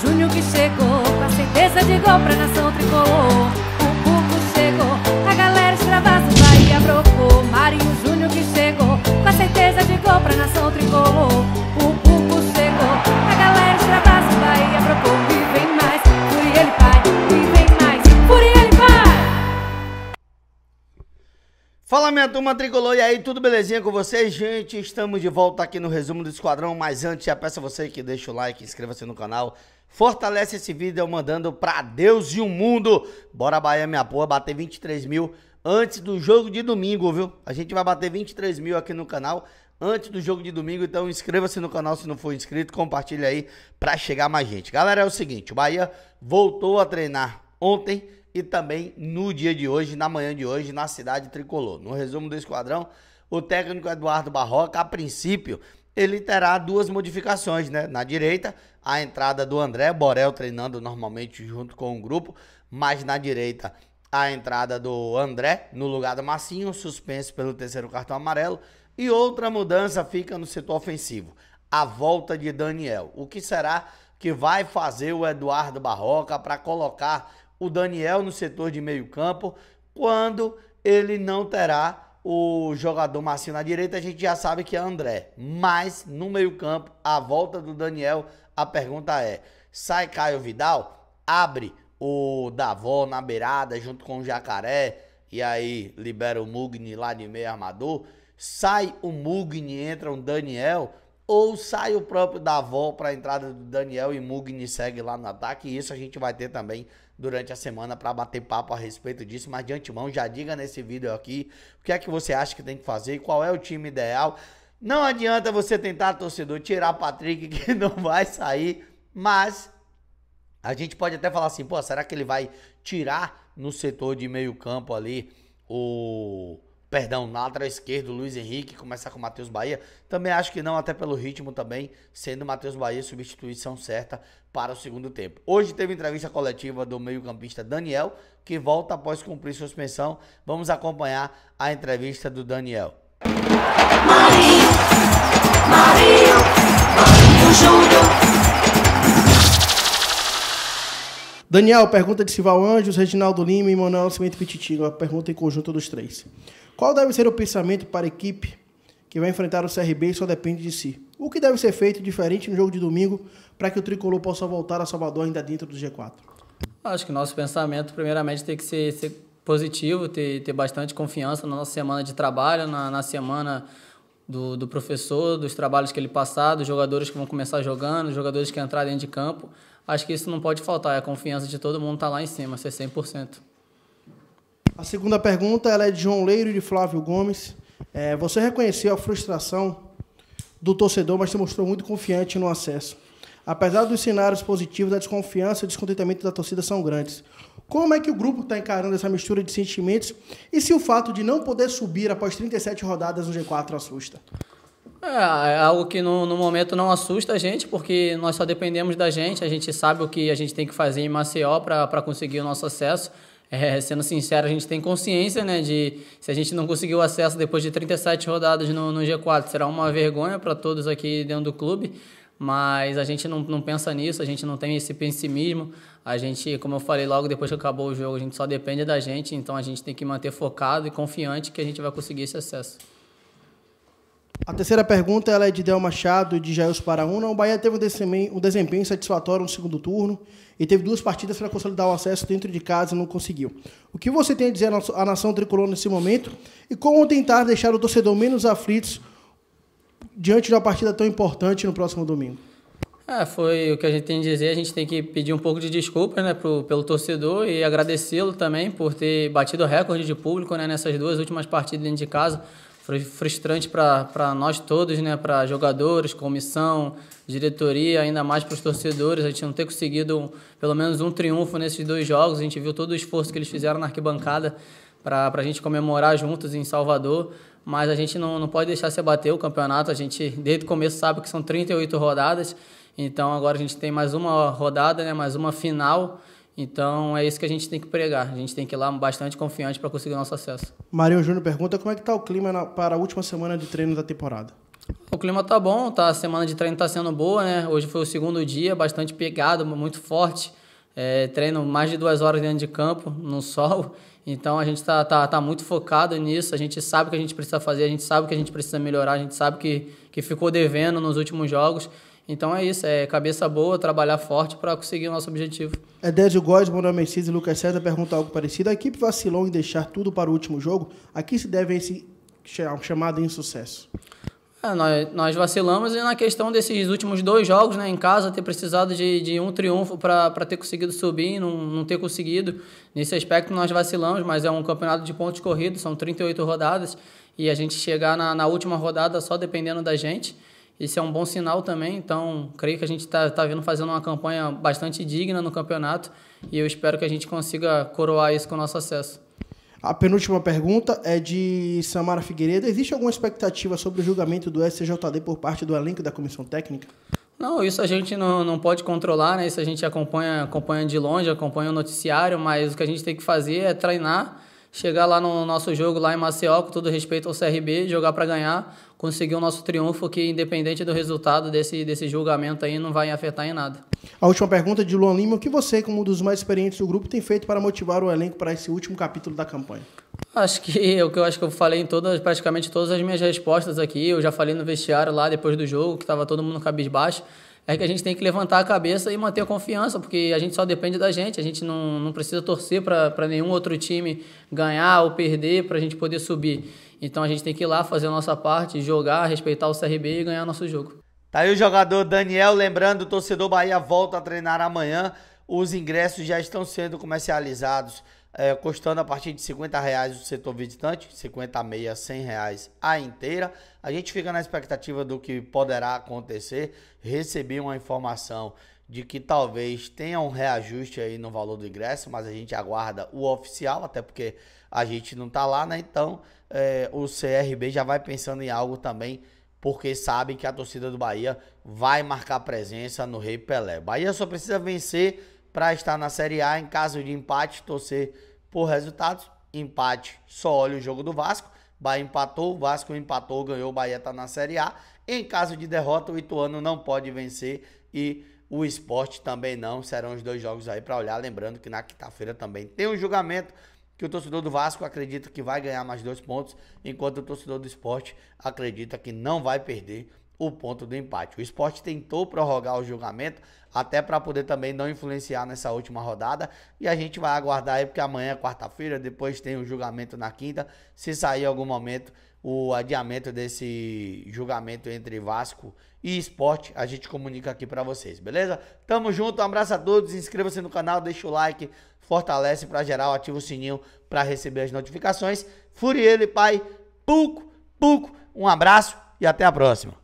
Júnior que chegou com a certeza de gol pra nação tricolor. O Cuco chegou, a galera extravasa o Bahia brocou. Marinho Júnior que chegou com a certeza de gol pra nação tricolor. O Cuco chegou, a galera extravasa o Bahia brocou. E vem mais, Furiel pai, e vem mais, Furiel pai. Fala minha turma tricolor, e aí, tudo belezinha com vocês? Gente, estamos de volta aqui no resumo do Esquadrão, mas antes já peço a você que deixa o like, inscreva-se no canal, fortalece esse vídeo mandando pra Deus e o mundo. Bora Bahia, minha porra, bater 23 mil antes do jogo de domingo, viu? A gente vai bater 23 mil aqui no canal antes do jogo de domingo, então inscreva-se no canal se não for inscrito, compartilha aí pra chegar mais gente. Galera, é o seguinte, o Bahia voltou a treinar ontem e também no dia de hoje, na manhã de hoje, na cidade tricolor. No resumo do Esquadrão, o técnico Eduardo Barroca, a princípio, ele terá duas modificações, né? Na direita, a entrada do André Borel treinando normalmente junto com o grupo, mas na direita, a entrada do André no lugar do Massinho, suspenso pelo terceiro cartão amarelo. E outra mudança fica no setor ofensivo, a volta de Daniel. O que será que vai fazer o Eduardo Barroca para colocar o Daniel no setor de meio campo, quando ele não terá o jogador Massinho na direita? A gente já sabe que é André, mas no meio campo, a volta do Daniel, a pergunta é, sai Caio Vidal, abre o Davó na beirada junto com o Jacaré, e aí libera o Mugni lá de meio armador, sai o Mugni, entra o Daniel, ou sai o próprio Davó para a entrada do Daniel e Mugni segue lá no ataque? E isso a gente vai ter também durante a semana para bater papo a respeito disso, mas de antemão já diga nesse vídeo aqui o que é que você acha que tem que fazer, qual é o time ideal. Não adianta você tentar, torcedor, tirar Patrick, que não vai sair, mas a gente pode até falar assim, pô, será que ele vai tirar no setor de meio campo ali na lateral esquerdo, Luiz Henrique, começar com o Matheus Bahia? Também acho que não, até pelo ritmo também, sendo o Matheus Bahia substituição certa para o segundo tempo. Hoje teve entrevista coletiva do meio-campista Daniel, que volta após cumprir suspensão. Vamos acompanhar a entrevista do Daniel. Marinho Júnior. Daniel, pergunta de Sival Anjos, Reginaldo Lima e Manuel Nascimento Pititiga. Uma pergunta em conjunto dos três. Qual deve ser o pensamento para a equipe que vai enfrentar o CRB e só depende de si? O que deve ser feito diferente no jogo de domingo para que o Tricolor possa voltar a Salvador ainda dentro do G4? Acho que o nosso pensamento, primeiramente, tem que ser positivo, ter bastante confiança na nossa semana de trabalho, na semana do professor, dos trabalhos que ele passar, dos jogadores que vão começar jogando, dos jogadores que entrar dentro de campo. Acho que isso não pode faltar, é a confiança de todo mundo estar lá em cima, ser 100%. A segunda pergunta ela é de João Leiro e de Flávio Gomes. Você reconheceu a frustração do torcedor, mas se mostrou muito confiante no acesso. Apesar dos cenários positivos, a desconfiança e o descontentamento da torcida são grandes. Como é que o grupo está encarando essa mistura de sentimentos e se o fato de não poder subir após 37 rodadas no G4 assusta? É algo que no momento não assusta a gente, porque nós só dependemos da gente, a gente sabe o que a gente tem que fazer em Maceió para conseguir o nosso acesso. Sendo sincero, a gente tem consciência, né, de se a gente não conseguir o acesso depois de 37 rodadas no G4, será uma vergonha para todos aqui dentro do clube, mas a gente não pensa nisso, a gente não tem esse pessimismo, a gente, como eu falei logo depois que acabou o jogo, a gente só depende da gente, então a gente tem que manter focado e confiante que a gente vai conseguir esse acesso. A terceira pergunta ela é de Del Machado e de Jailson Paraúna. O Bahia teve um desempenho satisfatório no segundo turno e teve 2 partidas para consolidar o acesso dentro de casa e não conseguiu. O que você tem a dizer à nação tricolor nesse momento e como tentar deixar o torcedor menos aflito diante de uma partida tão importante no próximo domingo? Foi o que a gente tem a dizer. A gente tem que pedir um pouco de desculpas, né, pelo torcedor e agradecê-lo também por ter batido o recorde de público, né, nessas 2 últimas partidas dentro de casa. Foi frustrante para nós todos, né, para jogadores, comissão, diretoria, ainda mais para os torcedores. A gente não ter conseguido pelo menos um triunfo nesses 2 jogos. A gente viu todo o esforço que eles fizeram na arquibancada para a gente comemorar juntos em Salvador. Mas a gente não pode deixar se abater o campeonato. A gente, desde o começo, sabe que são 38 rodadas. Então, agora a gente tem mais uma rodada, né, mais uma final. Então, é isso que a gente tem que pregar. A gente tem que ir lá bastante confiante para conseguir o nosso acesso. Marinho Júnior pergunta como é que está o clima para a última semana de treino da temporada. O clima tá bom, tá, a semana de treino tá sendo boa, né? Hoje foi o segundo dia, bastante pegado, muito forte. Treino mais de 2 horas dentro de campo, no sol. Então a gente tá muito focado nisso, a gente sabe o que a gente precisa fazer, a gente sabe o que a gente precisa melhorar, a gente sabe que ficou devendo nos últimos jogos. Então é isso, cabeça boa, trabalhar forte para conseguir o nosso objetivo. Désio Góes, Manuel Messias e Lucas César perguntam algo parecido. A equipe vacilou em deixar tudo para o último jogo? A que se deve esse chamado insucesso? Nós vacilamos na questão desses últimos 2 jogos, né, em casa, ter precisado de um triunfo para ter conseguido subir, não ter conseguido. Nesse aspecto nós vacilamos, mas é um campeonato de pontos corridos, são 38 rodadas, e a gente chegar na última rodada só dependendo da gente, isso é um bom sinal também. Então creio que a gente está vindo fazendo uma campanha bastante digna no campeonato, e eu espero que a gente consiga coroar isso com o nosso acesso. A penúltima pergunta é de Samara Figueiredo. Existe alguma expectativa sobre o julgamento do STJD por parte do elenco da comissão técnica? Não, isso a gente não pode controlar, né? Isso a gente acompanha de longe, acompanha o noticiário, mas o que a gente tem que fazer é treinar, chegar lá no nosso jogo lá em Maceió, com todo respeito ao CRB, jogar para ganhar, conseguir o nosso triunfo, que independente do resultado desse julgamento aí, não vai afetar em nada. A última pergunta é de Luan Lima. O que você, como um dos mais experientes do grupo, tem feito para motivar o elenco para esse último capítulo da campanha? Acho que eu falei em praticamente todas as minhas respostas aqui. Eu já falei no vestiário lá depois do jogo, que estava todo mundo cabisbaixo. É que a gente tem que levantar a cabeça e manter a confiança, porque a gente só depende da gente. A gente não precisa torcer para nenhum outro time ganhar ou perder para a gente poder subir. Então a gente tem que ir lá fazer a nossa parte, jogar, respeitar o CRB e ganhar nosso jogo. Tá aí o jogador Daniel. Lembrando, o torcedor Bahia volta a treinar amanhã. Os ingressos já estão sendo comercializados, custando a partir de R$50 o setor visitante, 50 meia, R$100 a inteira. A gente fica na expectativa do que poderá acontecer. Recebi uma informação de que talvez tenha um reajuste aí no valor do ingresso, mas a gente aguarda o oficial, até porque a gente não tá lá, né? Então o CRB já vai pensando em algo também, porque sabem que a torcida do Bahia vai marcar presença no Rei Pelé. Bahia só precisa vencer para estar na Série A. Em caso de empate, torcer por resultados. Empate, só olha o jogo do Vasco. Bahia empatou, o Vasco empatou, ganhou, o Bahia está na Série A. Em caso de derrota, o Ituano não pode vencer e o Sport também não. Serão os 2 jogos aí para olhar. Lembrando que na quinta-feira também tem um julgamento que o torcedor do Vasco acredita que vai ganhar mais 2 pontos, enquanto o torcedor do Sport acredita que não vai perder o ponto do empate. O Sport tentou prorrogar o julgamento até para poder também não influenciar nessa última rodada, e a gente vai aguardar aí, porque amanhã é quarta-feira, depois tem o julgamento na quinta. Se sair em algum momento o adiamento desse julgamento entre Vasco e Sport, a gente comunica aqui para vocês, beleza? Tamo junto, um abraço a todos, inscreva-se no canal, deixa o like, fortalece para geral, ativa o sininho para receber as notificações. Fure ele, pai, puco, um abraço e até a próxima.